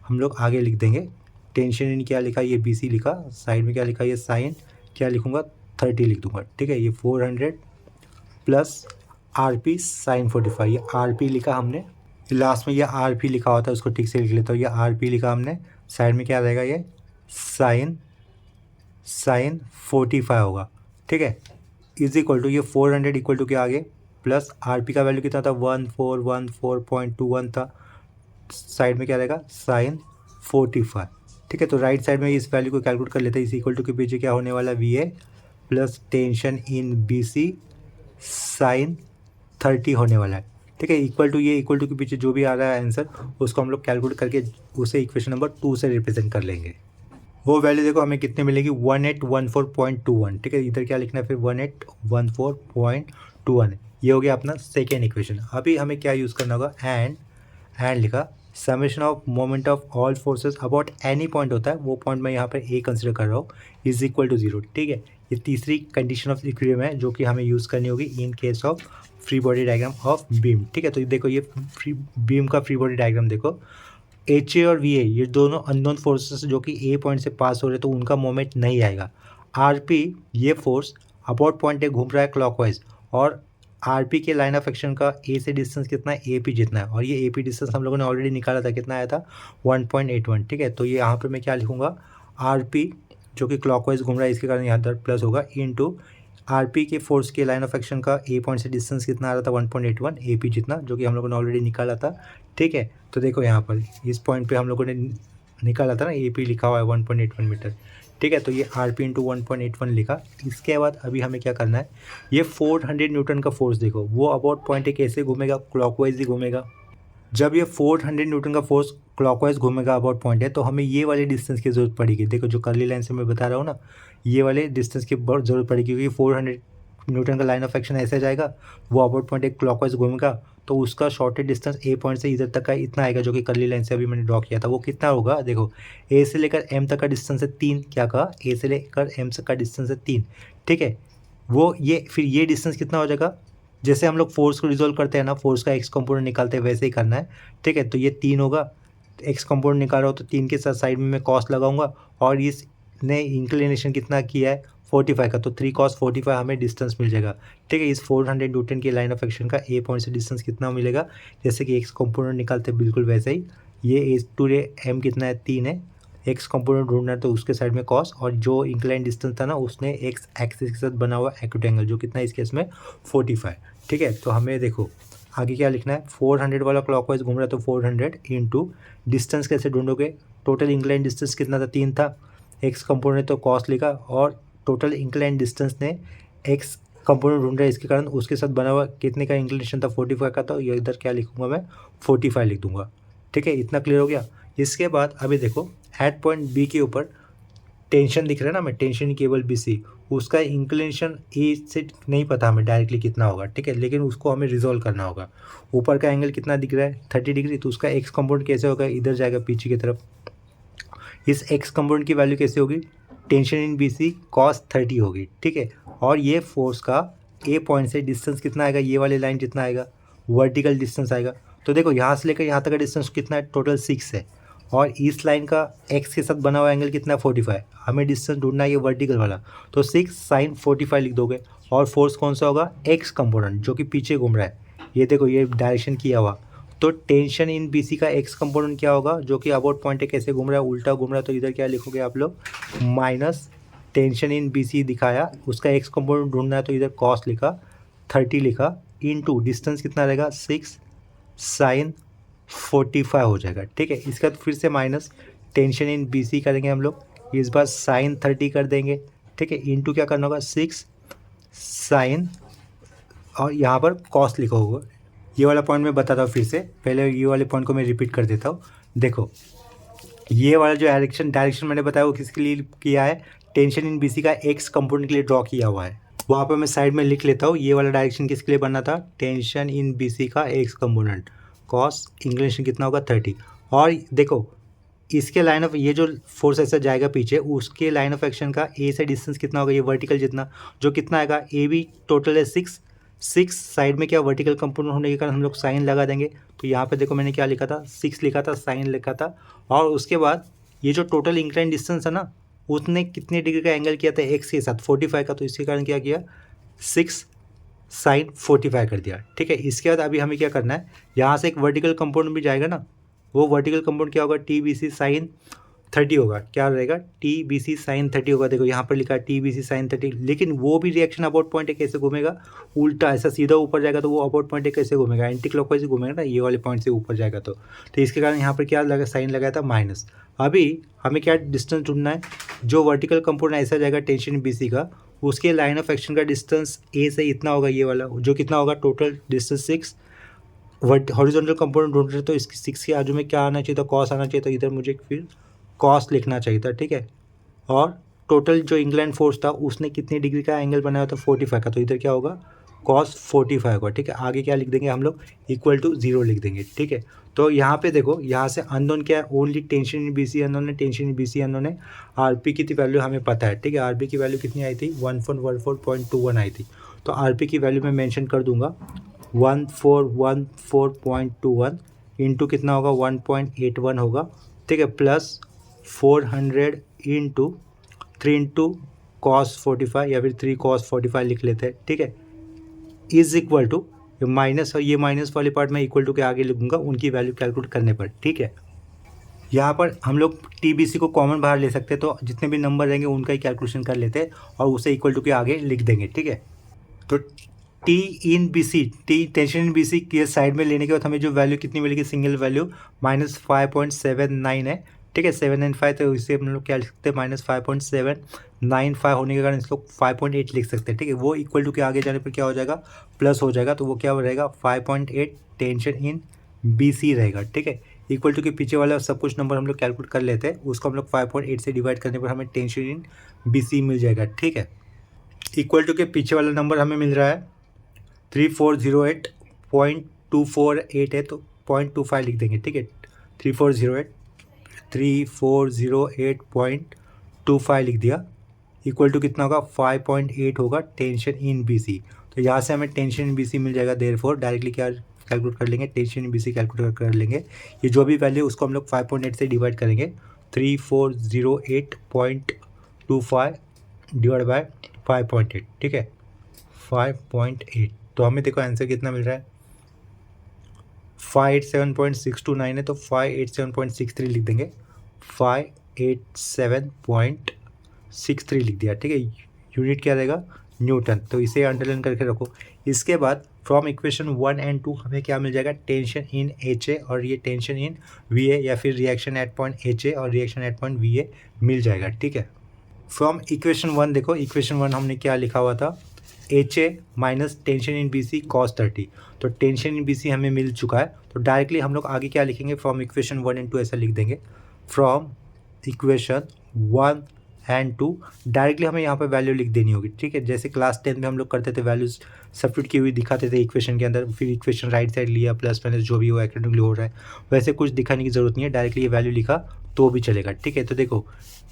हम लोग आगे लिख देंगे। टेंशन इन क्या लिखा, ये बी सी लिखा, साइड में क्या लिखा, ये साइन क्या लिखूँगा, 30 लिख दूँगा। ठीक है, ये 400 प्लस आर पी साइन 45, ये आर पी लिखा हमने, लास्ट में ये आर पी लिखा होता है उसको ठीक से लिख लेता हूँ, ये आर पी लिखा हमने, साइड में क्या रहेगा, ये साइन 45 होगा। ठीक है, इज इक्वल टू ये 400 इक्वल टू क्या आगे, प्लस आर पी का वैल्यू कितना था, 1414.21 था, साइड में क्या रहेगा, साइन 45। ठीक है, तो राइट साइड में इस वैल्यू को कैलकुलेट कर लेते हैं। इस इक्वल टू के पीछे क्या होने वाला V A plus tension in B C sine 30 होने वाला है। ठीक है, इक्वल टू के पीछे जो भी आ रहा है आंसर उसको हम लोग कैलकुलेट करके उसे इक्वेशन नंबर 2 से रिप्रेजेंट कर लेंगे। वो वैल्यू देखो हमें कितने मिलेगी 1814.21। ठीक है, इधर क्या लिखना है फिर 1814.21। ये हो गया अपना सेकेंड इक्वेशन। अभी हमें क्या यूज़ करना होगा एंड लिखा summation of moment of all forces about any point होता है, वो पॉइंट मैं यहाँ पर ए कंसिडर कर रहा हूँ इज इक्वल टू 0। ठीक है, ये तीसरी कंडीशन ऑफ इक्विलिब्रियम है जो कि हमें यूज़ करनी होगी in case of free body diagram of beam. ठीक है, तो देखो ये फ्री बीम का फ्री बॉडी डायग्राम देखो, एच ए और वी ए ये दोनों अननोन फोर्सेस जो कि ए पॉइंट से पास हो रहे हैं तो उनका मोमेंट नहीं आएगा। आर पी ये फोर्स अबाउट पॉइंट ए घूम रहा है क्लॉकवाइज, और आर पी के लाइन ऑफ एक्शन का ए से डिस्टेंस कितना है, ए पी जितना है, और ये ए पी डिस्टेंस हम लोगों ने ऑलरेडी निकाला था, कितना आया था 1.81। ठीक है, तो ये यहाँ पर मैं क्या लिखूँगा आर पी जो कि क्लॉकवाइज घूम रहा है इसके कारण यहाँ पर प्लस होगा इनटू आर पी के फोर्स के लाइन ऑफ एक्शन का ए पॉइंट से डिस्टेंस कितना आ रहा था 1.81 ए पी जितना, जो कि हम लोगों ने ऑलरेडी निकाला था। ठीक है, तो देखो यहाँ पर इस पॉइंट पे हम लोगों ने निकाला था ना ए पी लिखा हुआ है 1.81 मीटर। ठीक है, तो ये आर पी इंटू 1.81 लिखा। इसके बाद अभी हमें क्या करना है, ये 400 न्यूटन का फोर्स देखो वो अबाउट पॉइंट है कैसे घूमेगा, क्लॉकवाइज ही घूमेगा। जब ये 400 न्यूटन का फोर्स क्लॉकवाइज घूमेगा अबाउट पॉइंट है तो हमें ये वाले डिस्टेंस की ज़रूरत पड़ेगी। देखो जो कर्ली लाइन से मैं बता रहा हूँ ना, ये वाले डिस्टेंस की बहुत ज़रूरत पड़ेगी क्योंकि 400 न्यूटन का लाइन ऑफ एक्शन ऐसे जाएगा, वो अबाउट पॉइंट एक क्लॉकवाइज घूमेगा तो उसका शॉर्टेड डिस्टेंस ए पॉइंट से इधर तक का इतना आएगा, जो कि कर्ली लाइन से अभी मैंने ड्रॉ किया था। वो कितना होगा देखो, ए से लेकर एम तक का डिस्टेंस है 3, क्या कहा ए से लेकर एम तक का डिस्टेंस है 3। ठीक है, वो ये फिर ये डिस्टेंस कितना हो जाएगा, जैसे हम लोग फोर्स को रिजोल्व करते हैं ना, फोर्स का एक्स कंपोनेंट निकालते हैं वैसे ही करना है। ठीक है, तो ये 3 होगा, एक्स कंपोनेंट निकाल रहा हो तो 3 के साथ साइड में मैं कॉस लगाऊंगा, और इसने इंक्लिनेशन कितना किया है 45 का, तो 3 cos 45 हमें डिस्टेंस मिल जाएगा। ठीक है, इस 400 न्यूटन की लाइन ऑफ एक्शन का ए पॉइंट से डिस्टेंस कितना मिलेगा, जैसे कि एक्स कंपोनेंट निकालते हैं बिल्कुल वैसे ही। ये ए टू एम कितना है 3 है, एक्स कंपोनेंट ढूंढना है तो उसके साइड में कॉस, और जो इंक्लाइन डिस्टेंस था ना उसने एक्स एक्सिस के साथ बना हुआ एक्यूट एंगल जो कितना है इस केस में 45। ठीक है, तो हमें देखो आगे क्या लिखना है, 400 वाला क्लॉकवाइज घूम रहा है तो 400 इंटू डिस्टेंस कैसे ढूंढोगे, टोटल इंक्लाइन डिस्टेंस कितना था 3 था, एक्स कंपोनेंट तो कॉस लिखा, और टोटल इंक्लाइन डिस्टेंस ने एक्स कंपोनेंट ढूंढ रहा है इसके कारण उसके साथ बना हुआ कितने का इंक्लिनेशन था 45 का, तो ये इधर क्या लिखूंगा मैं 45 लिख दूंगा। ठीक है, इतना क्लियर हो गया। इसके बाद अभी देखो हेड पॉइंट बी के ऊपर टेंशन दिख रहा है ना, मैं टेंशन केबल बी सी, उसका इंक्लिनेशन ए से नहीं पता हमें डायरेक्टली कितना होगा। ठीक है, लेकिन उसको हमें रिजोल्व करना होगा। ऊपर का एंगल कितना दिख रहा है 30 डिग्री, तो उसका एक्स कंपोनेंट कैसे होगा, इधर जाएगा पीछे की तरफ। इस एक्स कंपोनेंट की वैल्यू कैसे होगी, tension in B C cos 30 होगी। ठीक है, और ये फोर्स का ए पॉइंट से डिस्टेंस कितना आएगा, ये वाली लाइन जितना आएगा वर्टिकल डिस्टेंस आएगा। तो देखो यहाँ से लेकर यहाँ तक का डिस्टेंस कितना है, टोटल 6 है, और इस लाइन का एक्स के साथ बना हुआ एंगल कितना है 45, हमें डिस्टेंस ढूंढना है ये वर्टिकल वाला, तो 6 sin 45 लिख दोगे। और फोर्स कौन सा होगा, एक्स कंपोनेंट जो कि पीछे घूम रहा है, ये देखो ये डायरेक्शन किया हुआ, तो टेंशन इन बी सी का एक्स कंपोनेंट क्या होगा, जो कि अबाउट पॉइंट है कैसे घूम रहा है, उल्टा घूम रहा है, तो इधर क्या लिखोगे आप लोग minus tension in B C दिखाया, उसका एक्स कंपोनेंट ढूंढना है तो इधर कॉस लिखा 30 लिखा, इनटू डिस्टेंस कितना रहेगा 6 sin 45 हो जाएगा। ठीक है, इसका तो फिर से minus tension in B C करेंगे हम लोग, इस बार sin 30 कर देंगे। ठीक है, इनटू क्या करना होगा 6 sin, और यहाँ पर कॉस लिखा होगा। ये वाला पॉइंट मैं बताता हूँ फिर से, पहले ये वाले पॉइंट को मैं रिपीट कर देता हूँ। देखो ये वाला जो डायरेक्शन मैंने बताया वो किसके लिए किया है, टेंशन इन बीसी का एक्स कंपोनेंट के लिए ड्रॉ किया हुआ है। वहाँ पर मैं साइड में लिख लेता हूँ, ये वाला डायरेक्शन किसके लिए बनना था, टेंशन इन बीसी का एक्स कंपोनेंट, कॉस इंक्लिनेशन कितना होगा 30। और देखो इसके लाइन ऑफ ये जो फोर्स ऐसा जाएगा पीछे, उसके लाइन ऑफ एक्शन का ए से डिस्टेंस कितना होगा, ये वर्टिकल जितना, जो कितना आएगा ए बी टोटल है 6 साइड में क्या वर्टिकल कंपोनेंट होने के कारण हम लोग साइन लगा देंगे। तो यहाँ पे देखो मैंने क्या लिखा था 6 लिखा था, साइन लिखा था, और उसके बाद ये जो टोटल इंक्लाइन डिस्टेंस है ना, उसने कितने डिग्री का एंगल किया था एक्स के साथ 45 का, तो इसके कारण क्या किया 6 sin 45 कर दिया। ठीक है, इसके बाद अभी हमें क्या करना है, यहाँ से एक वर्टिकल कंपोनेंट भी जाएगा ना, वो वर्टिकल कंपोनेंट क्या होगा टी बी सी साइन 30 होगा, क्या रहेगा TBC sin 30 होगा। देखो यहाँ पर लिखा है TBC sin 30, लेकिन वो भी रिएक्शन अबाउट पॉइंट ए कैसे घूमेगा, उल्टा ऐसा सीधा ऊपर जाएगा तो वो अबाउट पॉइंट ए कैसे घूमेगा, एंटी क्लॉकवाइज घूमेगा ना, ये वाले पॉइंट से ऊपर जाएगा। तो इसके कारण यहाँ पर क्या लगा, साइन लगाया था माइनस। अभी हमें क्या डिस्टेंस ढूंढना है, जो वर्टिकल कंपोनेंट ऐसा जाएगा टेंशन BC का, उसके लाइन ऑफ एक्शन का डिस्टेंस ए से इतना होगा, ये वाला जो कितना होगा, टोटल डिस्टेंस 6। हॉरिजॉन्टल कंपोनेंट ढूंढ रहे तो इसकी 6 के आजू में क्या आना चाहिए था, कॉस आना चाहिए, तो इधर मुझे फिर कॉस लिखना चाहिए था, ठीक है। और टोटल जो इंग्लैंड फोर्स था उसने कितने डिग्री का एंगल बनाया था, 45 का, तो इधर क्या होगा, कॉस 45 होगा, ठीक है। आगे क्या लिख देंगे हम लोग, इक्वल टू 0 लिख देंगे, ठीक है। तो यहाँ पे देखो, यहाँ से अननोन क्या है, only tension in BC unknown है, टेंशन इन BC अननोन है। RP की वैल्यू हमें पता है, ठीक है। RP की वैल्यू कितनी आई थी, 1414.21 आई थी। तो RP की वैल्यू मैं मेंशन कर दूंगा 1414.21 इंटू कितना होगा, 1.81 होगा, ठीक है, प्लस 400 इंटू 3 इंटू कॉस 45 या फिर 3 cos 45 लिख लेते हैं, ठीक है, इज इक्वल टू माइनस, और ये माइनस वाले पार्ट में इक्वल टू के आगे लिखूंगा उनकी वैल्यू कैलकुलेट करने पर, ठीक है। यहाँ पर हम लोग TBC को कॉमन बाहर ले सकते हैं, तो जितने भी नंबर रहेंगे उनका ही कैलकुलेशन कर लेते हैं और उसे इक्वल टू के आगे लिख देंगे, ठीक है। तो T in BC, T tension in BC के साइड में लेने के बाद हमें जो वैल्यू कितनी मिलेगी, सिंगल वैल्यू -5.79 है, ठीक है, 795, तो इसे हम लोग क्या लिख सकते हैं, -5.795 होने के कारण इसको 5.8 लिख सकते हैं, ठीक है। वो इक्वल टू के आगे जाने पर क्या हो जाएगा, प्लस हो जाएगा, तो वो क्या रहेगा, 5.8 टेंशन इन BC रहेगा, ठीक है। इक्वल टू के पीछे वाला सब कुछ नंबर हम लोग कैलकुलेट कर लेते हैं, उसको हम लोग 5.8 से डिवाइड करने पर हमें टेंशन इन BC मिल जाएगा, ठीक है। इक्वल टू के पीछे वाला नंबर हमें मिल रहा है 3408.248 है, तो 0.25 लिख देंगे, ठीक है। 3408.25 लिख दिया, इक्वल टू कितना होगा, 5.8 होगा टेंशन इन BC। तो यहाँ से हमें टेंशन इन BC मिल जाएगा, देयरफॉर डायरेक्टली क्या कैलकुलेट कर लेंगे, टेंशन इन BC कैलकुलेट कर लेंगे। ये जो भी वैल्यू उसको हम लोग 5.8 से डिवाइड करेंगे, 3408.25 डिवाइड बाय 5.8, ठीक है, 5.8। तो हमें देखो आंसर कितना मिल रहा है, 587.629 है, तो 587.63 लिख देंगे, 587.63 लिख दिया, ठीक है। यूनिट क्या रहेगा, न्यूटन, तो इसे अंडरलाइन करके रखो। इसके बाद फ्रॉम इक्वेशन 1 एंड 2 हमें क्या मिल जाएगा, टेंशन इन HA और ये टेंशन इन VA, या फिर रिएक्शन एट पॉइंट HA और रिएक्शन एट पॉइंट VA मिल जाएगा, ठीक है। फ्रॉम इक्वेशन 1 देखो, इक्वेशन 1 हमने क्या लिखा हुआ था, HA माइनस टेंशन इन BC cos 30, तो टेंशन इन BC हमें मिल चुका है। तो डायरेक्टली हम लोग आगे क्या लिखेंगे, फ्रॉम इक्वेशन 1 एंड 2 ऐसा लिख देंगे, फ्रॉम इक्वेशन 1 एंड 2 डायरेक्टली हमें यहाँ पर वैल्यू लिख देनी होगी, ठीक है। जैसे क्लास 10 में हम लोग करते थे, वैल्यूज सब्स्टिट्यूट की हुई दिखाते थे इक्वेशन के अंदर, फिर इक्वेशन राइट साइड लिया, प्लस माइनस जो भी हो एकेडमिकली हो रहा है, वैसे कुछ दिखाने की जरूरत नहीं है, डायरेक्टली ये वैल्यू लिखा तो भी चलेगा, ठीक है। तो देखो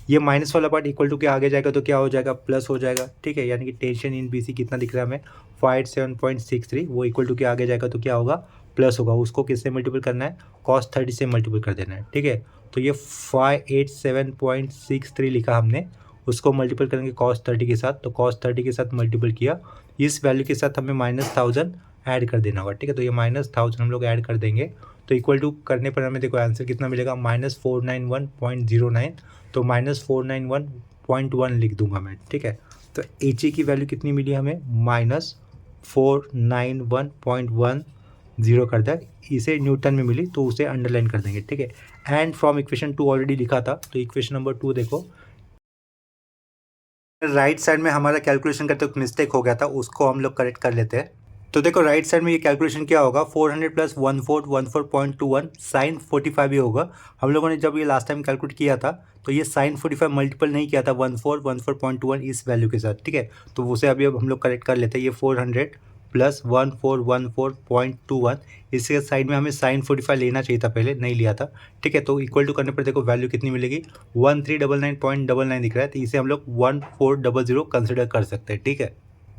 ये माइनस वाला पार्ट इक्वल टू के आगे जाएगा तो क्या हो जाएगा, प्लस हो जाएगा, ठीक है। यानी कि टेंशन इन BC कितना दिख रहा है हमें, 587.63, वो इक्वल टू के आगे जाएगा तो क्या होगा, प्लस होगा। उसको किससे मल्टीपल करना है, cos 30 से मल्टीपल कर देना है, ठीक है। तो ये 587.63 लिखा हमने, उसको मल्टीपल करेंगे cos 30 के साथ, तो cos 30 के साथ मल्टीपल किया, इस वैल्यू के साथ हमें -1000 ऐड कर देना होगा, ठीक है। तो ये -1000 हम लोग ऐड कर देंगे, तो इक्वल टू करने पर हमें देखो आंसर कितना मिलेगा, -491.09, तो -491.1 लिख दूंगा मैं, ठीक है। तो HA की वैल्यू कितनी मिली हमें, -491.10 कर दिया, इसे न्यूटन में मिली तो उसे अंडरलाइन कर देंगे, ठीक है। एंड फ्रॉम इक्वेशन 2 ऑलरेडी लिखा था, तो इक्वेशन नंबर 2 देखो, राइट साइड में हमारा कैलकुलेशन करते वक्त मिस्टेक हो गया था, उसको हम लोग करेक्ट कर लेते हैं। तो देखो राइट साइड में ये कैलकुलेशन क्या होगा, 400 प्लस 1414.21 साइन 45 ही होगा। हम लोगों ने जब ये लास्ट टाइम कैलकुलेट किया था तो ये साइन 45 मल्टीपल नहीं किया था 1414.21 इस वैल्यू के साथ, ठीक है। तो उसे अभी अब हम लोग करेक्ट कर लेते हैं, ये 400 प्लस 1414.21, इसके साइड में हमें साइन 45 लेना चाहिए था, पहले नहीं लिया था, ठीक है। तो इक्वल टू करने पर देखो वैल्यू कितनी मिलेगी, 1399.99 दिख रहा है, तो इसे हम लोग 1400 कंसिडर कर सकते हैं, ठीक है।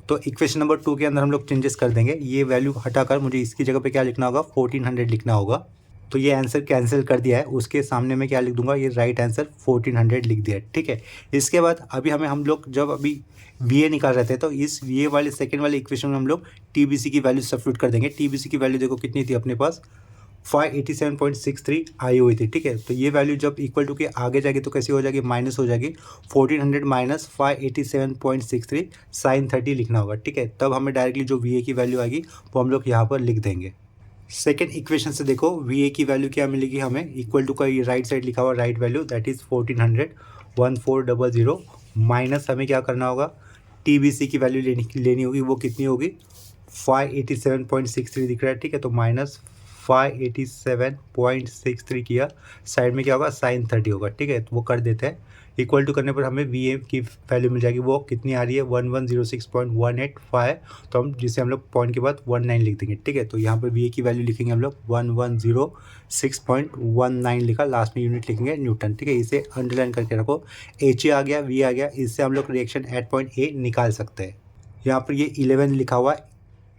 तो इक्वेशन नंबर 2 के अंदर हम लोग चेंजेस कर देंगे, ये वैल्यू हटाकर मुझे इसकी जगह पे क्या लिखना होगा, 1400 लिखना होगा। तो ये आंसर कैंसिल कर दिया है, उसके सामने में क्या लिख दूंगा, ये राइट आंसर 1400 लिख दिया है, ठीक है। इसके बाद अभी हम लोग जब अभी VA निकाल रहे थे तो इस VA वाले सेकेंड वाले इक्वेशन में हम लोग TBC की वैल्यू सब्स्टिट्यूट कर देंगे। TBC की वैल्यू देखो कितनी थी अपने पास, 587.63 आई हुई थी, ठीक है। तो ये वैल्यू जब इक्वल टू के आगे जाएगी तो कैसी हो जाएगी, माइनस हो जाएगी। 1400 माइनस 587.63 साइन 30 लिखना होगा, ठीक है। तब हमें डायरेक्टली जो वी ए की वैल्यू आएगी वो हम लोग यहाँ पर लिख देंगे। सेकेंड इक्वेशन से देखो वी ए की वैल्यू क्या मिलेगी हमें, इक्वल टू का ये राइट साइड लिखा हुआ right value that is 1400 minus हमें क्या करना होगा, टी बी सी की वैल्यू लेनी होगी, वो कितनी होगी 587.63 दिख रहा है, ठीक है। तो माइनस 587.63 किया, साइड में क्या होगा साइन 30 होगा, ठीक है। तो वो कर देते हैं, इक्वल टू करने पर हमें वी ए की वैल्यू मिल जाएगी, वो कितनी आ रही है 1106.185। तो हम जिसे हम लोग पॉइंट के बाद 19 लिख देंगे, ठीक है। तो यहाँ पर वी ए की वैल्यू लिखेंगे हम लोग 1106.19 लिखा, लास्ट में यूनिट लिखेंगे न्यूटन, ठीक है। इसे अंडरलाइन करके रखो, एच ए आ गया, वी आ गया, इससे हम लोग रिएक्शन एट पॉइंट ए निकाल सकते हैं। यहाँ पर ये 11 लिखा हुआ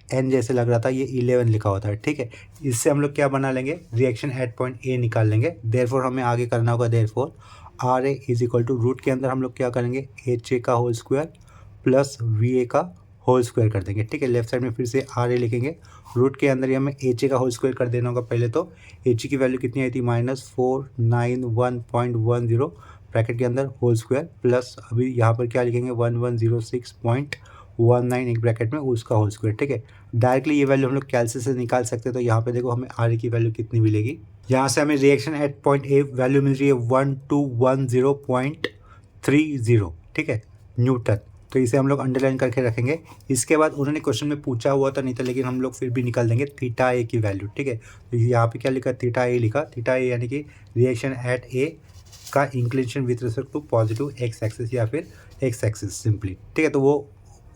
एन जैसे लग रहा था, ये 11 लिखा हुआ था, ठीक है। इससे हम लोग क्या बना लेंगे, रिएक्शन एट पॉइंट ए निकाल लेंगे। देयरफॉर हमें आगे करना होगा, therefore R A is equal to root के अंदर हम लोग क्या करेंगे, एच ए का whole square plus V A का होल स्क्वायर कर देंगे, ठीक है। लेफ्ट साइड में फिर से आर ए लिखेंगे, रूट के अंदर ही हमें एच ए का होल स्क्वायर कर देना होगा। पहले तो एच ए की वैल्यू कितनी आई थी, -491.10 ब्रैकेट के अंदर होल स्क्वायर प्लस अभी यहाँ पर क्या लिखेंगे 1106.19 एक ब्रैकेट में उसका होल स्क्वायर, ठीक है। डायरेक्टली ये वैल्यू हम लोग कैलकुलेटर से निकाल सकते हैं। तो यहाँ पे देखो हमें आर ए की वैल्यू कितनी मिलेगी, यहाँ से हमें reaction at point A value मिल रही है 1210.30, ठीक है, न्यूटन। तो इसे हम लोग अंडरलाइन करके रखेंगे। इसके बाद उन्होंने क्वेश्चन में पूछा हुआ था नहीं था, लेकिन हम लोग फिर भी निकाल देंगे थीटा ए की वैल्यू, ठीक है। तो यहाँ पे क्या लिखा, थीटा ए लिखा, थीटा ए यानी कि रिएक्शन एट ए का inclination with respect to positive X axis या फिर एक्स एक्सिस सिंपली, ठीक है। तो वो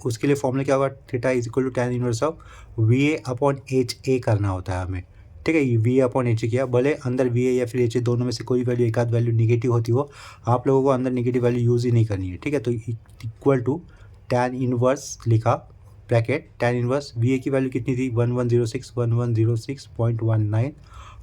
उसके लिए फॉर्मूला क्या होगा, theta is equal to tan inverse of V A upon H A करना होता है हमें, ठीक है। V A upon H A किया, भले अंदर वी ए या फिर एच ए दोनों में से कोई वैल्यू एक आध वैल्यू निगेटिव होती हो, आप लोगों को अंदर निगेटिव वैल्यू यूज़ ही नहीं करनी है, ठीक है। तो इक्वल टू tan इनवर्स लिखा bracket, tan inverse V A की वैल्यू कितनी थी 1106.19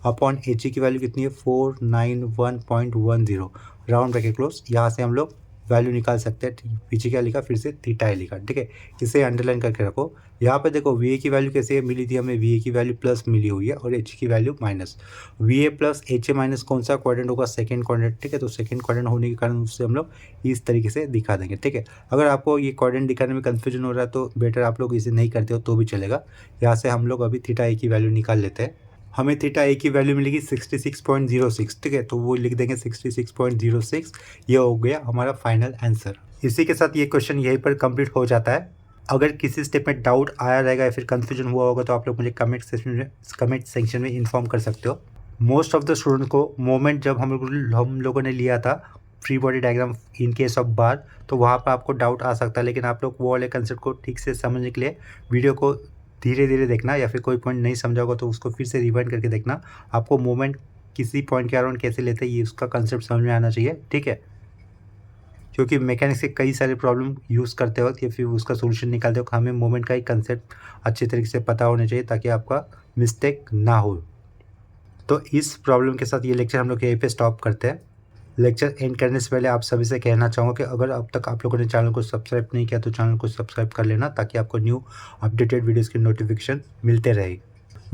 अपॉन एच ए की वैल्यू कितनी है 491.10 राउंड ब्रैकेट क्लोज। यहाँ से हम लोग वैल्यू निकाल सकते हैं, पीछे क्या लिखा फिर से थीटा ए लिखा, ठीक है। इसे अंडरलाइन करके रखो। यहाँ पे देखो वी ए की वैल्यू कैसे मिली थी हमें, वी ए की वैल्यू प्लस मिली हुई है और एच की value minus. We A plus H A minus कौन सा क्वाड्रेंट होगा, सेकंड क्वाड्रेंट, ठीक है। तो सेकंड क्वाड्रेंट होने के कारण उससे हम लोग इस तरीके से दिखा देंगे, ठीक है। अगर आपको ये क्वाड्रेंट दिखाने में कन्फ्यूजन हो रहा है तो बेटर आप लोग इसे नहीं करते हो तो भी चलेगा। यहाँ से हम लोग अभी थीटा ए की वैल्यू निकाल लेते हैं। हमें थीटा ए की वैल्यू मिलेगी 66.06, ठीक है। तो वो लिख देंगे 66.06, ये हो गया हमारा फाइनल आंसर। इसी के साथ ये क्वेश्चन यहीं पर कंप्लीट हो जाता है। अगर किसी स्टेप में डाउट आया रहेगा या फिर कंफ्यूजन हुआ होगा तो आप लोग मुझे कमेंट सेक्शन में इन्फॉर्म कर सकते हो। मोस्ट ऑफ द स्टूडेंट को मोमेंट जब हम लोगों ने लिया था free body diagram in case of बार, तो वहाँ पर आपको डाउट आ सकता है, लेकिन आप लोग वो वाले कंसेप्ट को ठीक से समझने के लिए वीडियो को धीरे धीरे देखना, या फिर कोई पॉइंट नहीं समझा होगा तो उसको फिर से रिवाइंड करके देखना। आपको मोमेंट किसी पॉइंट के अराउंड कैसे लेते हैं ये उसका कंसेप्ट समझ में आना चाहिए, ठीक है। क्योंकि मैकेनिक्स के कई सारे प्रॉब्लम यूज़ करते वक्त या फिर उसका सोल्यूशन निकालते वक्त हमें मोमेंट का ही कंसेप्ट अच्छे तरीके से पता होना चाहिए ताकि आपका मिस्टेक ना हो। तो इस प्रॉब्लम के साथ ये लेक्चर हम लोग यहीं पे स्टॉप करते हैं। लेक्चर एंड करने से पहले आप सभी से कहना चाहूँगा कि अगर अब तक आप लोगों ने चैनल को सब्सक्राइब नहीं किया तो चैनल को सब्सक्राइब कर लेना ताकि आपको न्यू अपडेटेड वीडियोज़ की नोटिफिकेशन मिलते रहे।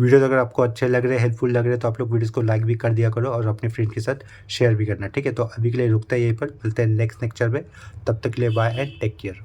वीडियोज़ अगर आपको अच्छे लग रहे, हेल्पफुल लग रहे तो आप लोग वीडियोज़ को लाइक भी कर दिया करो और अपने फ्रेंड के साथ शेयर भी करना, ठीक है। तो अभी के लिए रुकता है यहीं पर, मिलते हैं नेक्स्ट लेक्चर में, तब तक के लिए बाय एंड टेक केयर।